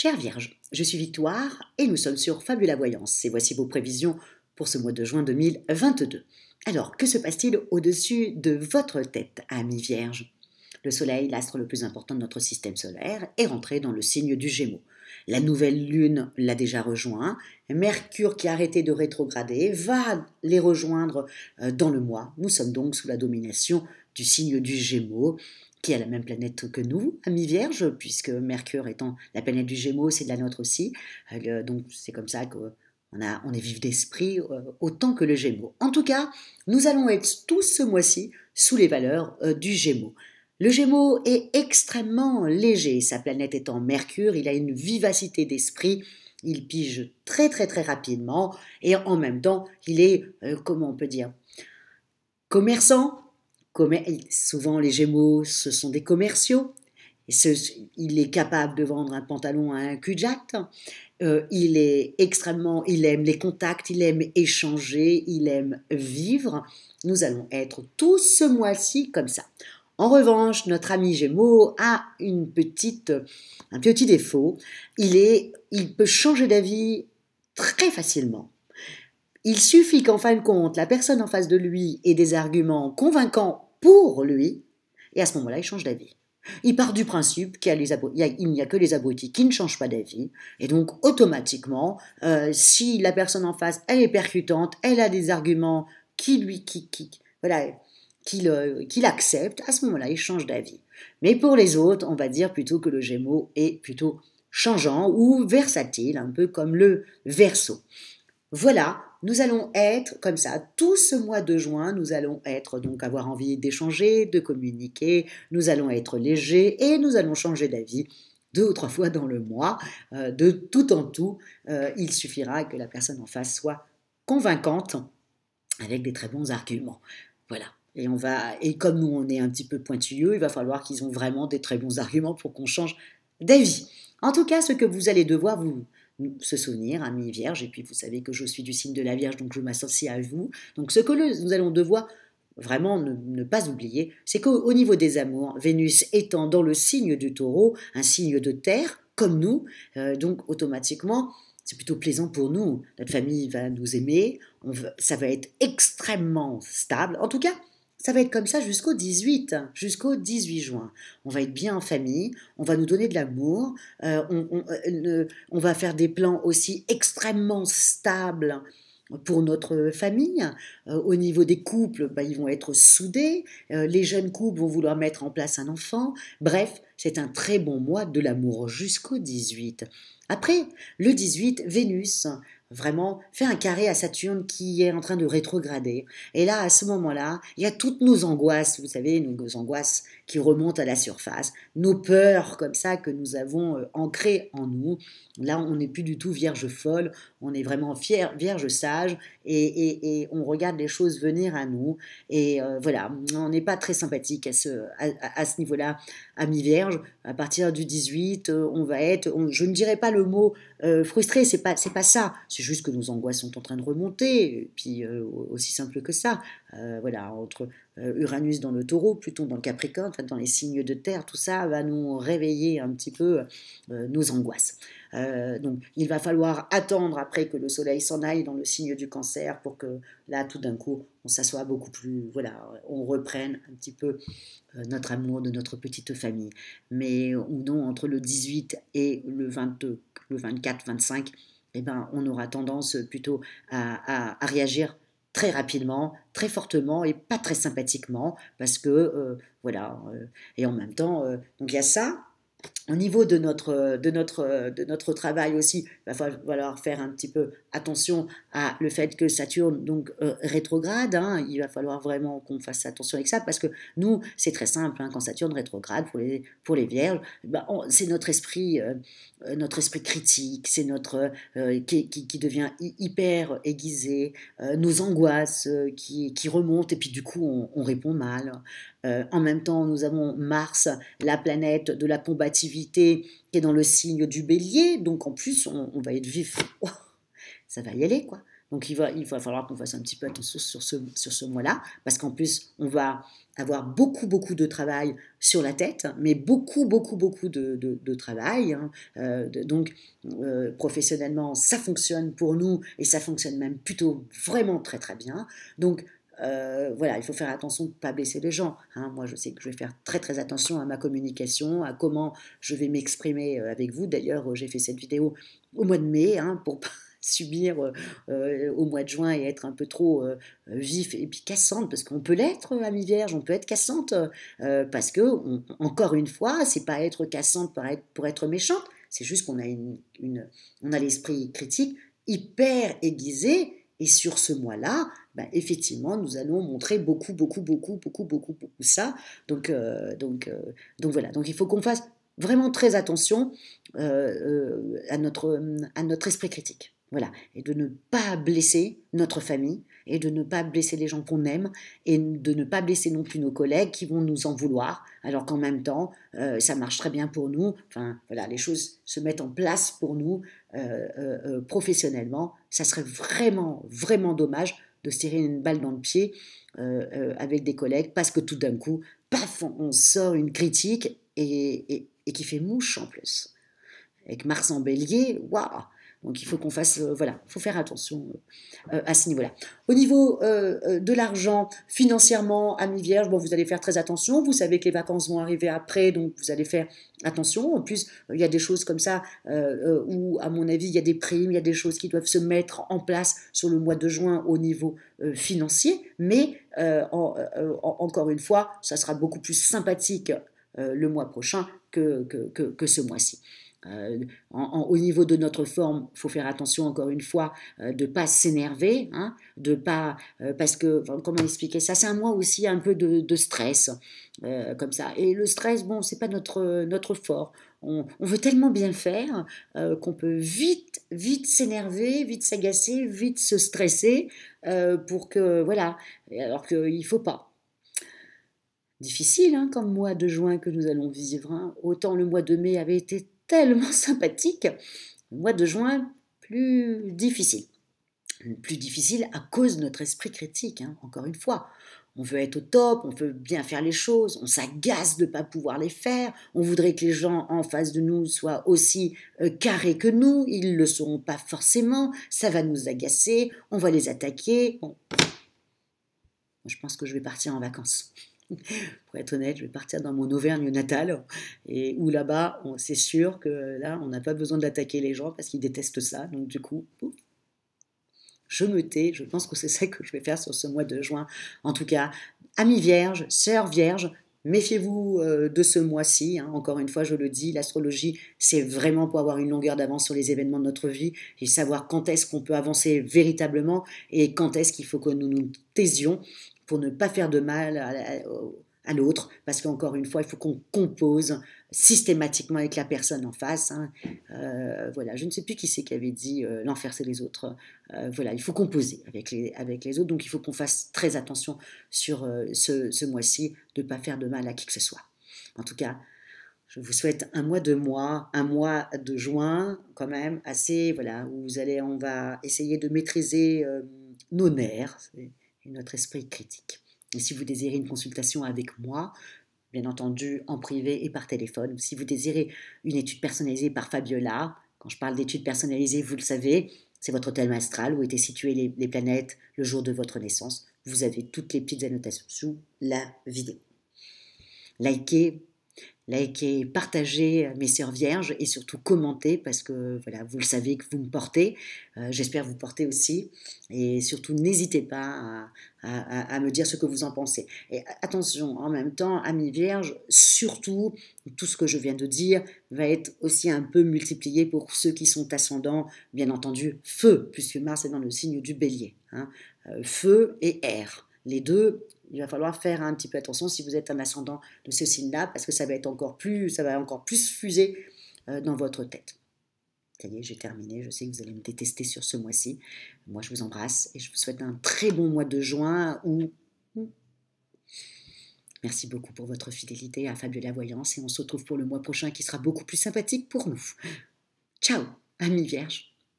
Chère Vierge, je suis Victoire et nous sommes sur Fabula Voyance et voici vos prévisions pour ce mois de juin 2022. Alors, que se passe-t-il au-dessus de votre tête, amis Vierge? Le Soleil, l'astre le plus important de notre système solaire, est rentré dans le signe du Gémeaux. La nouvelle lune l'a déjà rejoint. Mercure, qui a arrêté de rétrograder, va les rejoindre dans le mois. Nous sommes donc sous la domination du signe du Gémeaux, qui est la même planète que nous, amis Vierge, puisque Mercure étant la planète du Gémeaux, c'est de la nôtre aussi. Donc c'est comme ça qu'on est vif d'esprit autant que le Gémeaux. En tout cas, nous allons être tous ce mois-ci sous les valeurs du Gémeaux. Le Gémeaux est extrêmement léger, sa planète étant Mercure, il a une vivacité d'esprit, il pige très très très rapidement et en même temps il est, comment on peut dire, commerçant. Souvent les Gémeaux ce sont des commerciaux, il est capable de vendre un pantalon à un cul-de-jatte, il aime les contacts, il aime échanger, il aime vivre. Nous allons être tous ce mois-ci comme ça. En revanche, notre ami Gémeaux a un petit défaut. Il peut changer d'avis très facilement. Il suffit qu'en fin de compte, la personne en face de lui ait des arguments convaincants pour lui, et à ce moment-là, il change d'avis. Il part du principe qu'il n'y a que les abrutis qui ne changent pas d'avis, et donc automatiquement, si la personne en face, elle est percutante, elle a des arguments qu'il accepte, à ce moment-là, il change d'avis. Mais pour les autres, on va dire plutôt que le Gémeaux est plutôt changeant ou versatile, un peu comme le Verseau. Voilà, nous allons être comme ça, tout ce mois de juin, nous allons être donc avoir envie d'échanger, de communiquer, nous allons être légers et nous allons changer d'avis 2 ou 3 fois dans le mois, de tout en tout. Il suffira que la personne en face soit convaincante avec des très bons arguments. Voilà. Et comme nous on est un petit peu pointilleux, il va falloir qu'ils ont vraiment des très bons arguments pour qu'on change d'avis. En tout cas, ce que vous allez devoir vous se souvenir, amis Vierge, et puis vous savez que je suis du signe de la Vierge, donc je m'associe à vous. Donc ce que nous allons devoir vraiment ne pas oublier, c'est qu'au niveau des amours, Vénus étant dans le signe du Taureau, un signe de terre, comme nous, donc automatiquement, c'est plutôt plaisant pour nous. Notre famille va nous aimer, ça va être extrêmement stable. En tout cas, ça va être comme ça jusqu'au 18 juin. On va être bien en famille, on va nous donner de l'amour, on va faire des plans aussi extrêmement stables pour notre famille. Au niveau des couples, ils vont être soudés, les jeunes couples vont vouloir mettre en place un enfant. Bref, c'est un très bon mois de l'amour jusqu'au 18. Après, le 18, Vénus vraiment fait un carré à Saturne qui est en train de rétrograder. Et là, à ce moment-là, il y a toutes nos angoisses, vous savez, nos angoisses qui remontent à la surface, nos peurs comme ça que nous avons ancrées en nous. Là, on n'est plus du tout vierge folle, on est vraiment vierge sage et on regarde les choses venir à nous. Et voilà, on n'est pas très sympathique à ce niveau-là, amis vierge. À partir du 18, on va être, je ne dirais pas le mot frustré, c'est pas ça. C'est juste que nos angoisses sont en train de remonter, et puis aussi simple que ça. Voilà, entre Uranus dans le Taureau, Pluton dans le Capricorne, dans les signes de terre, tout ça va nous réveiller un petit peu nos angoisses. Donc il va falloir attendre après que le Soleil s'en aille dans le signe du Cancer pour que là tout d'un coup on s'assoie beaucoup plus, voilà, on reprenne un petit peu notre amour de notre petite famille. Mais ou non, entre le 18 et le 22, le 24, 25, on aura tendance plutôt à réagir très rapidement, très fortement et pas très sympathiquement parce que voilà, et en même temps donc il y a ça. Au niveau de notre travail aussi, il va falloir faire un petit peu attention à le fait que Saturne donc rétrograde. Il va falloir vraiment qu'on fasse attention avec ça parce que nous, c'est très simple. Quand Saturne rétrograde pour les Vierges, c'est notre esprit critique, c'est notre qui devient hyper aiguisé, nos angoisses qui remontent et puis du coup on répond mal. En même temps, nous avons Mars, la planète de la combativité, qui est dans le signe du Bélier. Donc en plus, on va être vif. Oh, ça va y aller, quoi. Donc il va falloir qu'on fasse un petit peu attention sur ce mois-là, parce qu'en plus, on va avoir beaucoup de travail sur la tête, mais beaucoup de travail. Hein. Donc professionnellement, ça fonctionne pour nous, et ça fonctionne même plutôt vraiment très bien. Donc voilà, il faut faire attention de ne pas blesser les gens. Hein. Moi, je sais que je vais faire très attention à ma communication, à comment je vais m'exprimer avec vous. D'ailleurs, j'ai fait cette vidéo au mois de mai, hein, pour pas subir au mois de juin et être un peu trop vif et puis cassante, parce qu'on peut l'être à mi-vierge, on peut être cassante, parce que, encore une fois, c'est pas être cassante pour être méchante, c'est juste qu'on a, on a l'esprit critique hyper aiguisé, et sur ce mois-là, ben, effectivement, nous allons montrer beaucoup ça. Donc voilà. Donc il faut qu'on fasse vraiment très attention à notre esprit critique. Voilà. Et de ne pas blesser notre famille, et de ne pas blesser les gens qu'on aime, et de ne pas blesser non plus nos collègues qui vont nous en vouloir, alors qu'en même temps, ça marche très bien pour nous. Enfin, voilà, les choses se mettent en place pour nous professionnellement. Ça serait vraiment dommage de se tirer une balle dans le pied avec des collègues, parce que tout d'un coup, paf, on sort une critique et qui fait mouche en plus. Avec Mars en bélier, waouh! Donc il faut qu'on fasse, voilà, il faut faire attention à ce niveau-là. Au niveau de l'argent, financièrement, à mi-vierge, bon, vous allez faire très attention. Vous savez que les vacances vont arriver après, donc vous allez faire attention. En plus, il y a des choses comme ça où, à mon avis, il y a des primes, il y a des choses qui doivent se mettre en place sur le mois de juin au niveau financier. Mais encore une fois, ça sera beaucoup plus sympathique le mois prochain que ce mois-ci. Au niveau de notre forme, il faut faire attention encore une fois de ne pas s'énerver, hein, de pas parce que comment expliquer ça, c'est un mois aussi un peu de stress comme ça, et le stress, bon, c'est pas notre fort. On veut tellement bien faire qu'on peut vite s'énerver, vite s'agacer, vite se stresser pour que voilà, alors qu'il faut pas. Difficile, hein, comme mois de juin que nous allons vivre. Hein. Autant le mois de mai avait été tellement sympathique, le mois de juin, plus difficile. Plus difficile à cause de notre esprit critique, hein, encore une fois. On veut être au top, on veut bien faire les choses, on s'agace de ne pas pouvoir les faire, on voudrait que les gens en face de nous soient aussi carrés que nous, ils ne le seront pas forcément, ça va nous agacer, on va les attaquer. Bon. Je pense que je vais partir en vacances. Pour être honnête, je vais partir dans mon Auvergne natale, et où là-bas, c'est sûr que là, on n'a pas besoin d'attaquer les gens parce qu'ils détestent ça. Donc du coup, je me tais. Je pense que c'est ça que je vais faire sur ce mois de juin. En tout cas, amis vierges, sœurs vierges, méfiez-vous de ce mois-ci. Hein. Encore une fois, je le dis, l'astrologie, c'est vraiment pour avoir une longueur d'avance sur les événements de notre vie et savoir quand est-ce qu'on peut avancer véritablement et quand est-ce qu'il faut que nous nous taisions pour ne pas faire de mal à l'autre, parce qu'encore une fois, il faut qu'on compose systématiquement avec la personne en face. Hein. Voilà, je ne sais plus qui c'est qui avait dit l'enfer c'est les autres. Voilà, il faut composer avec les autres, donc il faut qu'on fasse très attention sur ce mois-ci, de ne pas faire de mal à qui que ce soit. En tout cas, je vous souhaite un mois de juin quand même assez, voilà, où on va essayer de maîtriser nos nerfs et notre esprit critique. Et si vous désirez une consultation avec moi, bien entendu en privé et par téléphone, ou si vous désirez une étude personnalisée par Fabiola, quand je parle d'études personnalisées, vous le savez, c'est votre thème astral, où étaient situées les planètes le jour de votre naissance. Vous avez toutes les petites annotations sous la vidéo. Likez, partagez mes sœurs vierges et surtout commentez parce que voilà, vous le savez que vous me portez, j'espère vous porter aussi, et surtout n'hésitez pas à me dire ce que vous en pensez. Et attention, en même temps, amis vierges, surtout tout ce que je viens de dire va être aussi un peu multiplié pour ceux qui sont ascendants, bien entendu, feu, puisque Mars est dans le signe du bélier, hein, feu et air, les deux. Il va falloir faire un petit peu attention si vous êtes un ascendant de ce signe-là, parce que ça va encore plus fuser dans votre tête. Ça y est, j'ai terminé. Je sais que vous allez me détester sur ce mois-ci. Moi, je vous embrasse et je vous souhaite un très bon mois de juin. Merci beaucoup pour votre fidélité à Fabiola Voyance et on se retrouve pour le mois prochain qui sera beaucoup plus sympathique pour nous. Ciao, amis vierges.